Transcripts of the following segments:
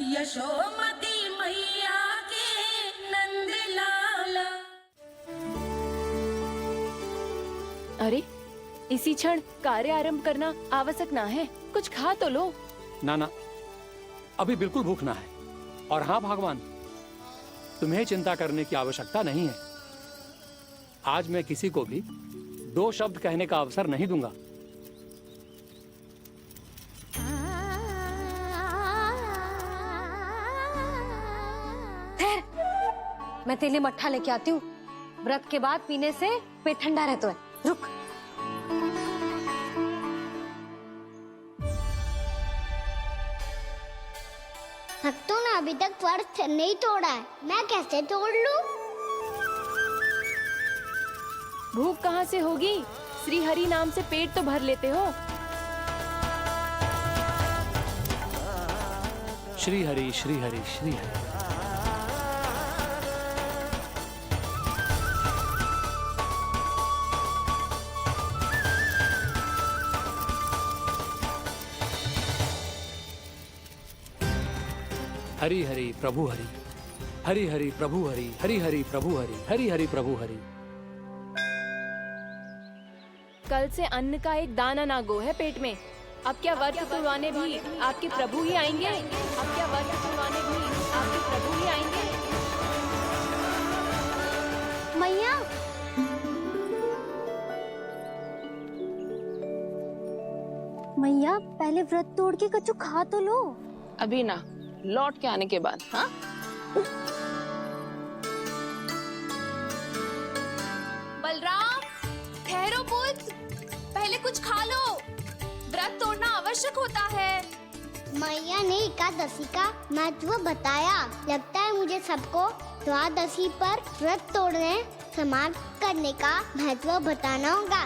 यशोमती मैया के नंद लाला। अरे इसी क्षण कार्य आरंभ करना आवश्यक ना है, कुछ खा तो लो। ना ना, अभी बिल्कुल भूख ना है। और हाँ भगवान, तुम्हें चिंता करने की आवश्यकता नहीं है। आज मैं किसी को भी 2 शब्द कहने का अवसर नहीं दूंगा। मैं तेरे लिए मट्ठा लेके आती हूँ। व्रत के बाद पीने से पेट ठंडा रहता है। रुक। भक्तों ने अभी तक व्रत नहीं तोड़ा है, मैं कैसे तोड़ लूं? भूख कहाँ से होगी? श्री हरि नाम से पेट तो भर लेते हो। श्री हरि श्री हरि श्री हरि। हरि हरि प्रभु हरि, हरि हरि प्रभु हरि, हरि हरि प्रभु हरि, हरि हरि प्रभु हरि। कल से अन्न का एक दाना ना गो है पेट में। अब क्या व्रत तुड़वाने भी आपके प्रभु ही आएंगे? अब क्या व्रत तुड़वाने भी आपके प्रभु ही आएंगे? मैया, मैया पहले व्रत तोड़ के कछु खा तो लो। अभी ना, लौट के आने के बाद। हाँ, बलराम, ठहरो पुत्र, पहले कुछ खा लो। व्रत तोड़ना आवश्यक होता है। मैया ने एकादशी का महत्व बताया। लगता है मुझे सबको द्वादशी पर व्रत तोड़ने समाप्त करने का महत्व बताना होगा।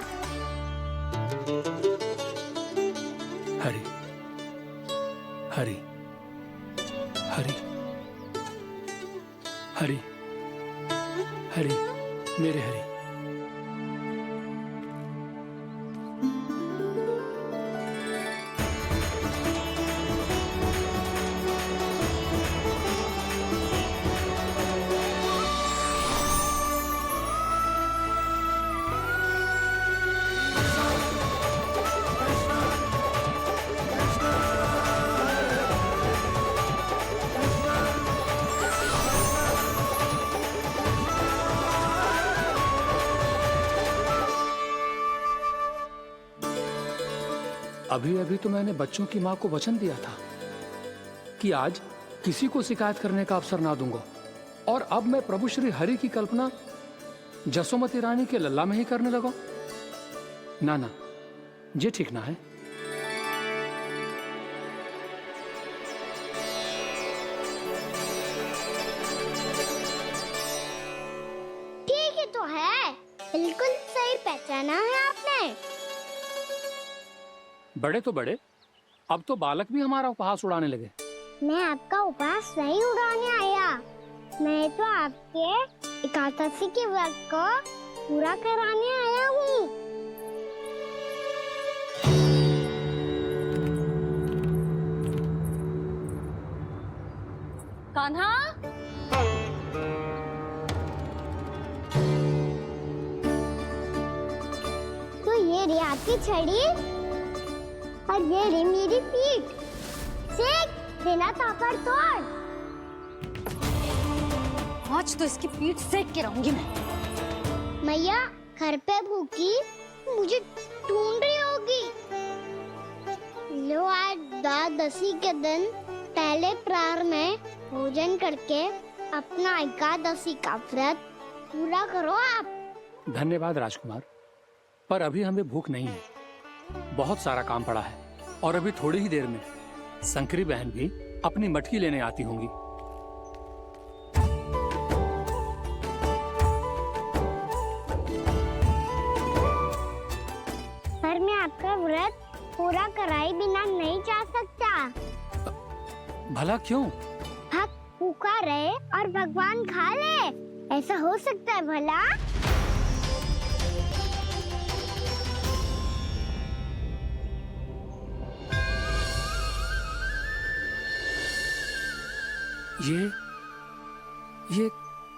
हरि हरि हरि हरि हरि, मेरे हरि। अभी अभी तो मैंने बच्चों की माँ को वचन दिया था कि आज किसी को शिकायत करने का अवसर ना दूंगा, और अब मैं प्रभु श्री हरि की कल्पना जसोमती रानी के लल्ला में ही करने लगा। ना ना, ये ठीक ना है। ठीक ही तो है, बिल्कुल सही पहचाना है आपने। बड़े तो बड़े, अब तो बालक भी हमारा उपहास उड़ाने लगे। मैं आपका उपहास नहीं उड़ाने आया, मैं तो आपके एकादशी के व्रत को पूरा कराने आया हूँ। कान्हा, तो ये रे आपकी छड़ी और ये रे मेरी पीठ। सेक बिना तापर तोड़। आज तो इसकी पीठ सेक के रहूंगी मैं। मैया घर पे भूखी मुझे ढूंढ रही होगी। लो, आज द्वादशी के दिन पहले प्रहर में भोजन करके अपना एकादशी का व्रत पूरा करो आप। धन्यवाद राजकुमार, पर अभी हमें भूख नहीं है। बहुत सारा काम पड़ा है, और अभी थोड़ी ही देर में शंकरी बहन भी अपनी मटकी लेने आती होंगी। पर मैं आपका व्रत पूरा कराए बिना नहीं जा सकता। भला क्यों? भक्त भूखा रहे और भगवान खा ले, ऐसा हो सकता है भला? ये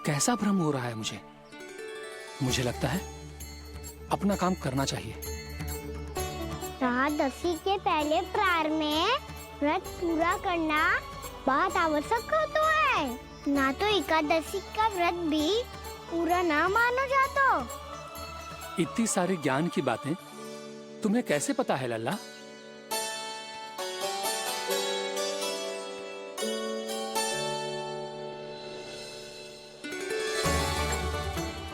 कैसा भ्रम हो रहा है मुझे लगता है अपना काम करना चाहिए। एकादशी के पहले प्रार में व्रत पूरा करना बहुत आवश्यक होता है, ना तो एकादशी का व्रत भी पूरा ना मानो जातो। इतनी सारी ज्ञान की बातें तुम्हें कैसे पता है लल्ला?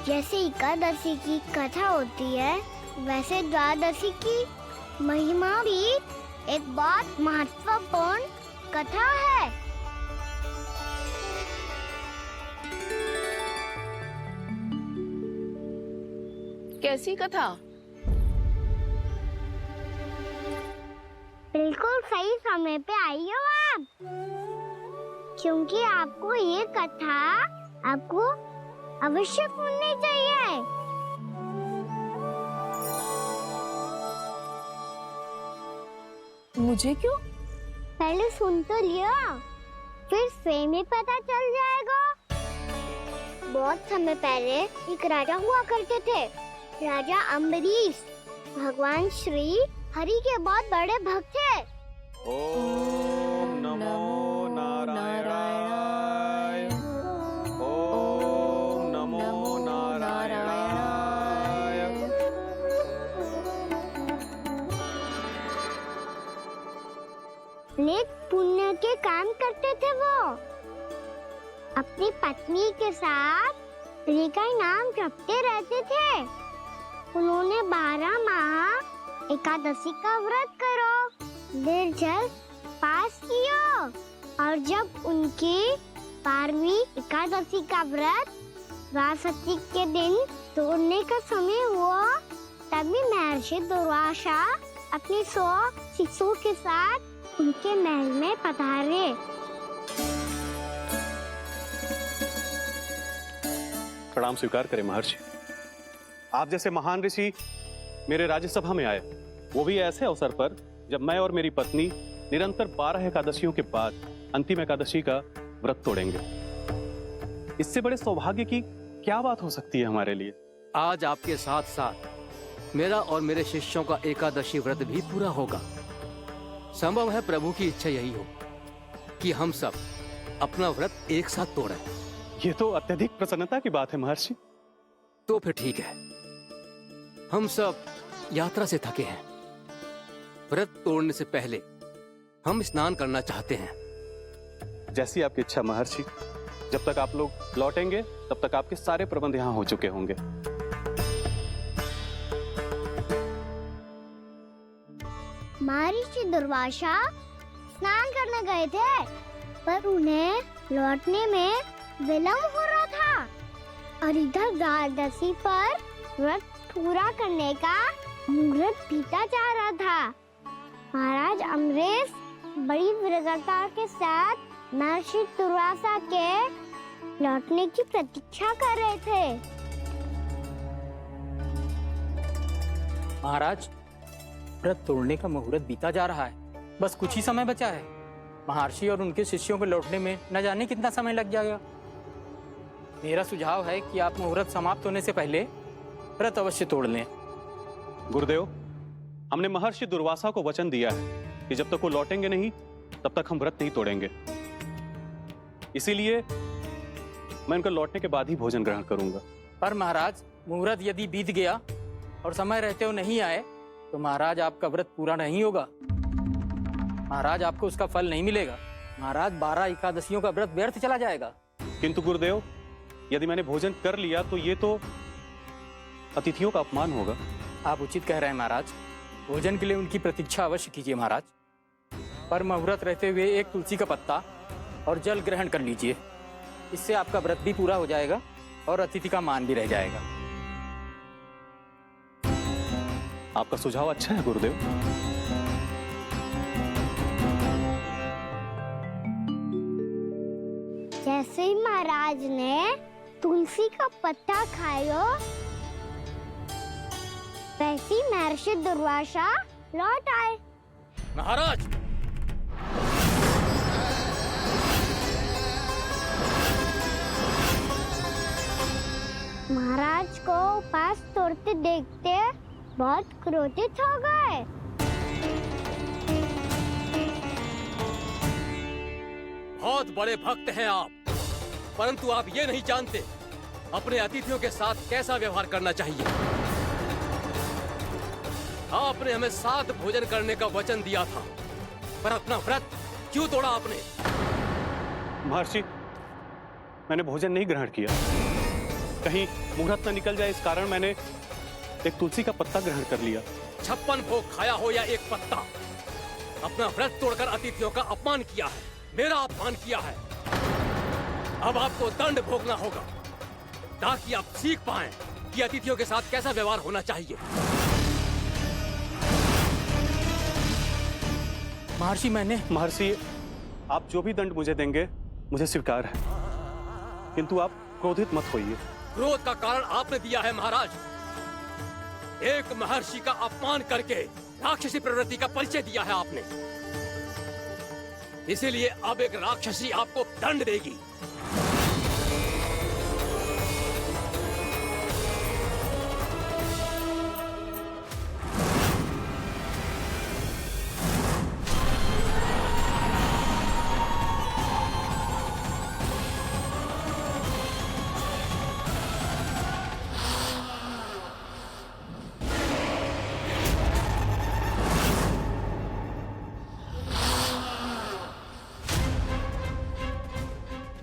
जैसे एकादशी की कथा होती है, वैसे द्वादशी की महिमा भी एक बहुत महत्वपूर्ण कथा है। कैसी कथा? बिल्कुल सही समय पे आई हो आप, क्योंकि आपको ये कथा आपको अवश्य सुननी चाहिए। मुझे क्यों? पहले सुन तो लियो, फिर स्वयं ही पता चल जाएगा। बहुत समय पहले एक राजा हुआ करते थे, राजा अम्बरीश। भगवान श्री हरि के बहुत बड़े भक्त थे। ओम नमो नारायणाय। ओम नमो नारायणाय। नेक पुण्य के काम करते थे वो। अपनी पत्नी के साथ हरि का नाम जपते रहते थे। उन्होंने 12 माह एकादशी का व्रत करो निर्जल पास किया, और जब उनकी 12वीं एकादशी का व्रत द्वादशी के दिन तोड़ने का समय हुआ, तभी महर्षि दुर्वासा अपने 100 शिष्यों के साथ उनके महल में पधारे। प्रणाम स्वीकार करें महर्षि। आप जैसे महान ऋषि मेरे राज्यसभा में आए, वो भी ऐसे अवसर पर जब मैं और मेरी पत्नी निरंतर 12 एकादशियों के बाद अंतिम एकादशी का व्रत तोड़ेंगे। इससे बड़े सौभाग्य की क्या बात हो सकती है हमारे लिए? आज आपके साथ साथ मेरा और मेरे शिष्यों का एकादशी व्रत भी पूरा होगा। संभव है प्रभु की इच्छा यही हो कि हम सब अपना व्रत एक साथ तोड़ें। ये तो अत्यधिक प्रसन्नता की बात है महर्षि। तो फिर ठीक है, हम सब यात्रा से थके हैं। व्रत तोड़ने से पहले हम स्नान करना चाहते हैं। जैसी आपकी इच्छा महर्षि। जब तक आप लोग लौटेंगे तब तक आपके सारे प्रबंध यहाँ हो चुके होंगे। महर्षि दुर्वासा स्नान करने गए थे, पर उन्हें लौटने में विलंब हो रहा था, और इधर द्वादशी पर व्रत पूरा करने का मुहूर्त बीता जा रहा था। महाराज अम्बरीश बड़ी विरगता के साथ महर्षि दुर्वासा के लौटने की प्रतीक्षा कर रहे थे। महाराज, व्रत तोड़ने का मुहूर्त बीता जा रहा है। बस कुछ ही समय बचा है। महर्षि और उनके शिष्यों को लौटने में न जाने कितना समय लग जाएगा। मेरा सुझाव है कि आप मुहूर्त समाप्त होने से पहले व्रत अवश्य तोड़ लें। गुरुदेव, हमने महर्षि दुर्वासा को वचन दिया है कि जब तक वो लौटेंगे नहीं तब तक हम व्रत नहीं तोड़ेंगे। इसीलिए मैं उनका लौटने के बाद ही भोजन ग्रहण करूंगा। पर महाराज, मुहूर्त यदि बीत गया और समय रहते हो नहीं आए तो महाराज आपका व्रत पूरा नहीं होगा। महाराज, आपको उसका फल नहीं मिलेगा। महाराज, 12 एकादशियों का व्रत व्यर्थ चला जाएगा। किंतु गुरुदेव, यदि मैंने भोजन कर लिया तो ये तो अतिथियों का अपमान होगा। आप उचित कह रहे हैं महाराज। भोजन के लिए उनकी प्रतीक्षा अवश्य कीजिए महाराज। पर मुहूर्त रहते हुए एक तुलसी का पत्ता और जल ग्रहण कर लीजिए। इससे आपका व्रत भी पूरा हो जाएगा और अतिथि का मान भी रह जाएगा। आपका सुझाव अच्छा है गुरुदेव। जैसे ही महाराज ने तुलसी का पत्ता खायो, वैसे ही महर्षि दुर्वासा लौट आए। महाराज, बहुत क्रोधित हो गए। बहुत बड़े भक्त हैं आप, परंतु आप ये नहीं जानते अपने अतिथियों के साथ कैसा व्यवहार करना चाहिए। आपने हमें साथ भोजन करने का वचन दिया था, पर अपना व्रत क्यों तोड़ा आपने? महर्षि, मैंने भोजन नहीं ग्रहण किया। कहीं मुहूर्त न निकल जाए इस कारण मैंने एक तुलसी का पत्ता ग्रहण कर लिया। 56 भोग खाया हो या एक पत्ता, अपना व्रत तोड़कर अतिथियों का अपमान किया है, मेरा अपमान किया है। अब आपको दंड भोगना होगा ताकि आप सीख पाएं कि अतिथियों के साथ कैसा व्यवहार होना चाहिए। महर्षि, आप जो भी दंड मुझे देंगे मुझे स्वीकार है, किंतु आप क्रोधित मत होइए। क्रोध का कारण आपने दिया है महाराज। एक महर्षि का अपमान करके राक्षसी प्रवृत्ति का परिचय दिया है आपने, इसीलिए अब एक राक्षसी आपको दंड देगी।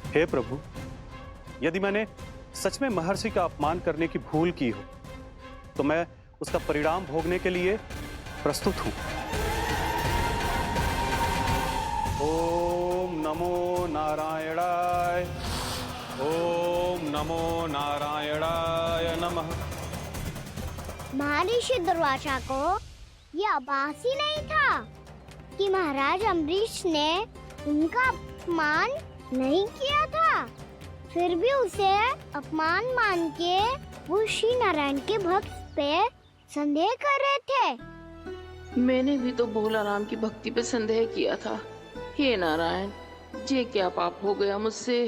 हे प्रभु, यदि मैंने सच में महर्षि का अपमान करने की भूल की हो तो मैं उसका परिणाम भोगने के लिए प्रस्तुत हूं। ओम नमो नारायणाय, ओम नमो नारायणाय नमः। महर्षि दुर्वासा को यह आभास ही नहीं था कि महाराज अम्बरीश ने उनका अपमान नहीं किया था, फिर भी उसे अपमान मान के वो श्री नारायण के भक्त पे संदेह कर रहे थे। मैंने भी तो भोला राम की भक्ति पे संदेह किया था। हे नारायण, ये क्या पाप हो गया मुझसे?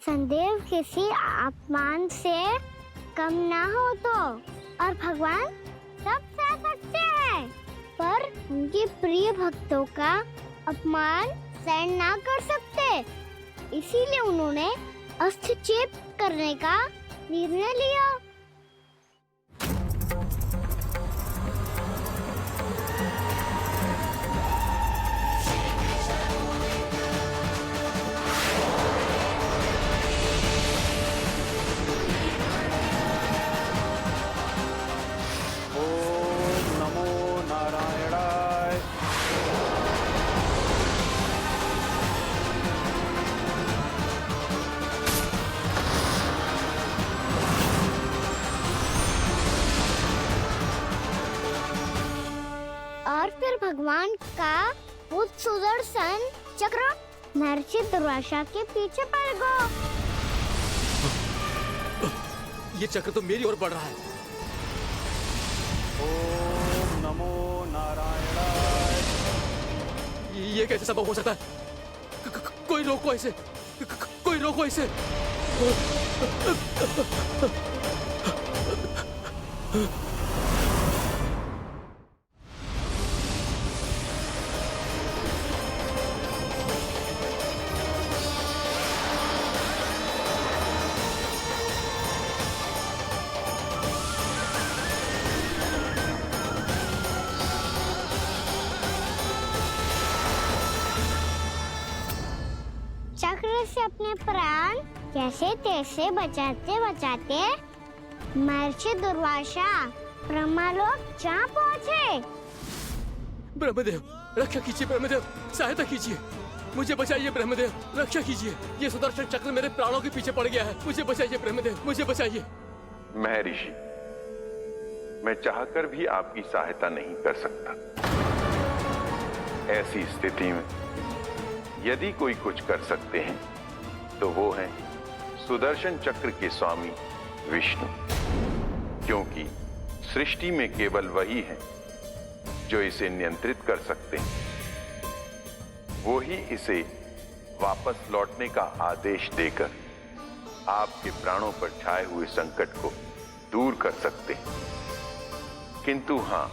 संदेह किसी अपमान से कम ना हो तो, और भगवान सब सह सकते हैं, पर उनके प्रिय भक्तों का अपमान सहन ना कर सकते, इसीलिए उन्होंने हस्तक्षेप करने का निर्णय लिया। ओम नमो नारायणाय। और फिर भगवान का वो सुदर्शन चक्र महर्षि दुर्वासा के पीछे पड़ गया। ये चक्र तो मेरी ओर बढ़ रहा है। ओम नमो नारायणाय। ये कैसे संभव हो सकता है? कोई रोको इसे, कोई रोको इसे। चक्र से अपने प्राण कैसे तैसे बचाते बचाते महर्षि दुर्वासा ब्रह्मलोक जा पहुँचे। ब्रह्मदेव, रक्षा कीजिए। ब्रह्मदेव, सहायता कीजिए, मुझे बचाइए। ब्रह्मदेव, रक्षा कीजिए। ये सुदर्शन चक्र मेरे प्राणों के पीछे पड़ गया है, मुझे बचाइए। ब्रह्मदेव, मुझे बचाइए। महर्षि, मैं चाहकर भी आपकी सहायता नहीं कर सकता। ऐसी स्थिति में यदि कोई कुछ कर सकते हैं तो वो हैं सुदर्शन चक्र के स्वामी विष्णु, क्योंकि सृष्टि में केवल वही है जो इसे नियंत्रित कर सकते हैं। वो ही इसे वापस लौटने का आदेश देकर आपके प्राणों पर छाए हुए संकट को दूर कर सकते हैं। किंतु हां,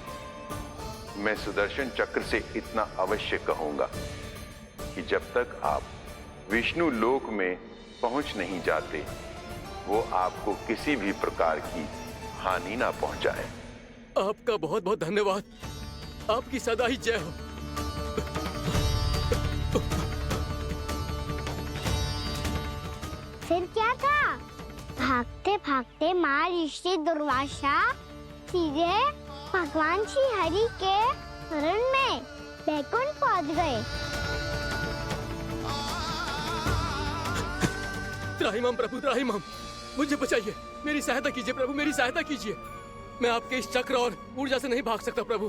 मैं सुदर्शन चक्र से इतना अवश्य कहूंगा कि जब तक आप विष्णु लोक में पहुंच नहीं जाते, वो आपको किसी भी प्रकार की हानि ना पहुंचाए। आपका बहुत बहुत धन्यवाद। आपकी सदा ही जय हो। फिर क्या था? भागते भागते महर्षि दुर्वासा सीधे भगवान श्री हरि के शरण में बैकुंठ पहुंच गए। त्राहिमाम प्रभु, त्राहिमाम, मुझे बचाइए, मेरी सहायता कीजिए प्रभु, मेरी सहायता कीजिए। मैं आपके इस चक्र और ऊर्जा से नहीं भाग सकता प्रभु।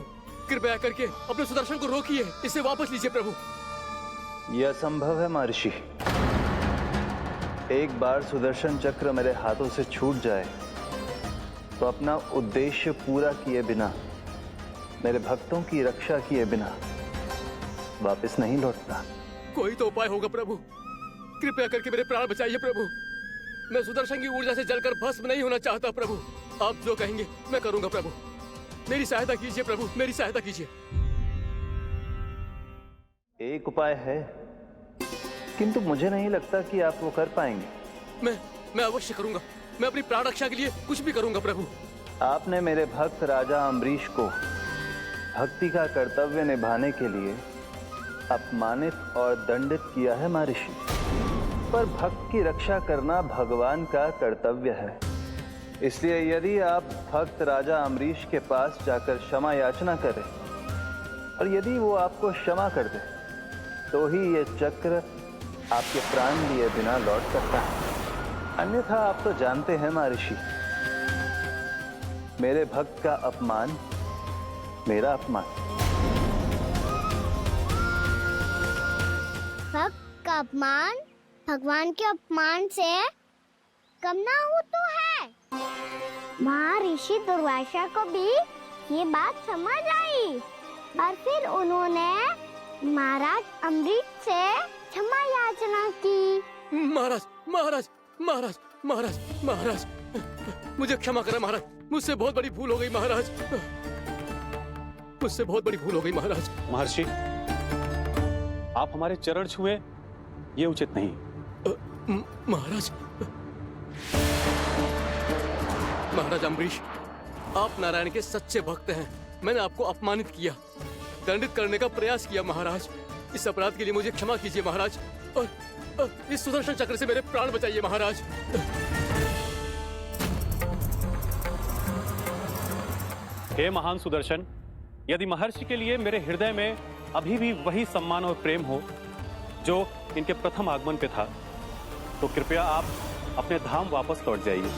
कृपया करके अपने सुदर्शन को रोकिए, इसे वापस लीजिए प्रभु। यह असंभव है महर्षि। एक बार सुदर्शन चक्र मेरे हाथों से छूट जाए तो अपना उद्देश्य पूरा किए बिना, मेरे भक्तों की रक्षा किए बिना वापस नहीं लौटता। कोई तो उपाय होगा प्रभु, कृपया करके मेरे प्राण बचाइए प्रभु। मैं सुदर्शन की ऊर्जा से जलकर भस्म नहीं होना चाहता प्रभु। आप जो कहेंगे मैं करूंगा प्रभु। मेरी सहायता कीजिए प्रभु, मेरी सहायता कीजिए। एक उपाय है, किंतु मुझे नहीं लगता कि आप वो कर पाएंगे। मैं अवश्य करूंगा। मैं अपनी प्राण रक्षा के लिए कुछ भी करूंगा प्रभु। आपने मेरे भक्त राजा अम्बरीश को भक्ति का कर्तव्य निभाने के लिए अपमानित और दंडित किया है महर्षि, पर भक्त की रक्षा करना भगवान का कर्तव्य है। इसलिए यदि आप भक्त राजा अम्बरीश के पास जाकर क्षमा याचना करें और यदि वो आपको क्षमा कर दे, तो ही ये चक्र आपके प्राण लिए बिना लौट सकता है। अन्यथा आप तो जानते हैं महर्षि, मेरे भक्त का अपमान मेरा अपमान। भक्त का अपमान भगवान के अपमान से कम ना हो तो है। महर्षि दुर्वासा को भी ये बात समझ आई और फिर उन्होंने महाराज अम्बरीश से क्षमा याचना की। महाराज महाराज महाराज महाराज महाराज, मुझे क्षमा करें महाराज, मुझसे बहुत बड़ी भूल हो गई महाराज, मुझसे बहुत बड़ी भूल हो गई महाराज। महर्षि, आप हमारे चरण छुए ये उचित नहीं। महाराज, महाराज अम्बरीश, आप नारायण के सच्चे भक्त हैं। मैंने आपको अपमानित किया, दंडित करने का प्रयास किया महाराज। इस अपराध के लिए मुझे क्षमा कीजिए महाराज, और इस सुदर्शन चक्र से मेरे प्राण बचाइए महाराज। हे महान सुदर्शन, यदि महर्षि के लिए मेरे हृदय में अभी भी वही सम्मान और प्रेम हो जो इनके प्रथम आगमन पे था, तो कृपया आप अपने धाम वापस लौट जाइए।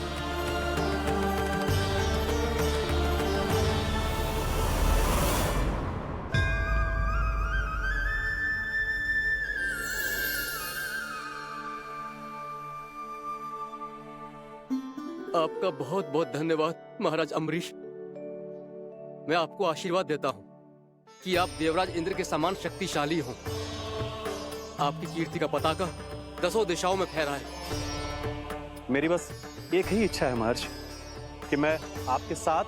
आपका बहुत बहुत धन्यवाद महाराज अम्बरीश। मैं आपको आशीर्वाद देता हूं कि आप देवराज इंद्र के समान शक्तिशाली हों। आपकी कीर्ति का पताका 10 दिशाओं में फहराए। मेरी बस एक ही इच्छा है महर्षि, कि मैं आपके साथ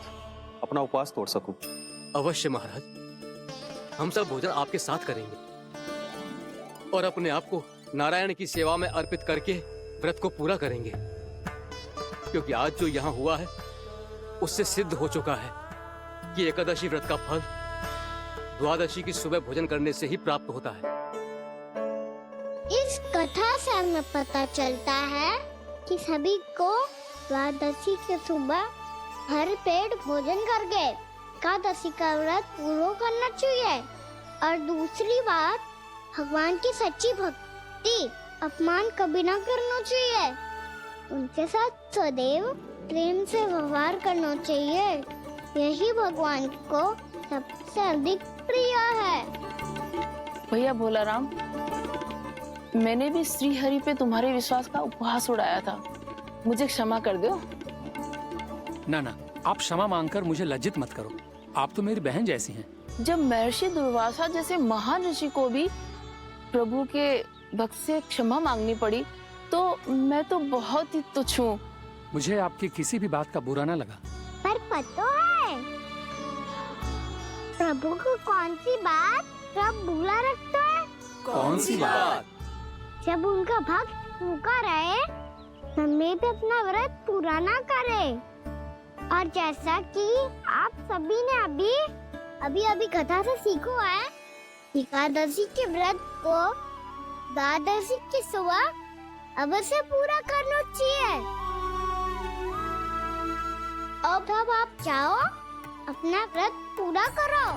अपना उपवास तोड़ सकूं। अवश्य महाराज, हम सब भोजन आपके साथ करेंगे और अपने आप को नारायण की सेवा में अर्पित करके व्रत को पूरा करेंगे, क्योंकि आज जो यहाँ हुआ है उससे सिद्ध हो चुका है कि एकादशी व्रत का फल द्वादशी की सुबह भोजन करने से ही प्राप्त होता है। इस कथा से हमें पता चलता है कि सभी को द्वादशी के सुबह भर पेट भोजन करके एकादशी का व्रत पूरा करना चाहिए। और दूसरी बात, भगवान की सच्ची भक्ति अपमान कभी ना करना चाहिए। उनके साथ सदैव प्रेम से व्यवहार करना चाहिए। यही भगवान को सबसे अधिक प्रिय है। भैया भोलाराम, मैंने भी श्री हरि पे तुम्हारे विश्वास का उपहास उड़ाया था, मुझे क्षमा कर दो। ना ना, आप क्षमा मांगकर मुझे लज्जित मत करो, आप तो मेरी बहन जैसी हैं। जब महर्षि दुर्वासा जैसे महान ऋषि को भी प्रभु के भक्त से क्षमा मांगनी पड़ी, तो मैं तो बहुत ही तुच्छ हूँ। मुझे आपकी किसी भी बात का बुरा ना लगा। पर पता है प्रभु को कौन सी बात सब भूला रखता है? कौन सी बात? जब उनका भक्त भूखा रहे, समय पे अपना व्रत पूरा ना करे। और जैसा कि आप सभी ने अभी कथा से सीखो है, एकादशी के व्रत को द्वादशी की सुबह अवश्य पूरा करना चाहिए। अब आप जाओ, अपना व्रत पूरा करो।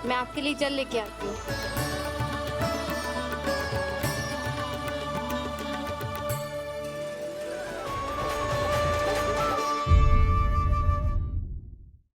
मैं आपके लिए जल लेके आती हूँ।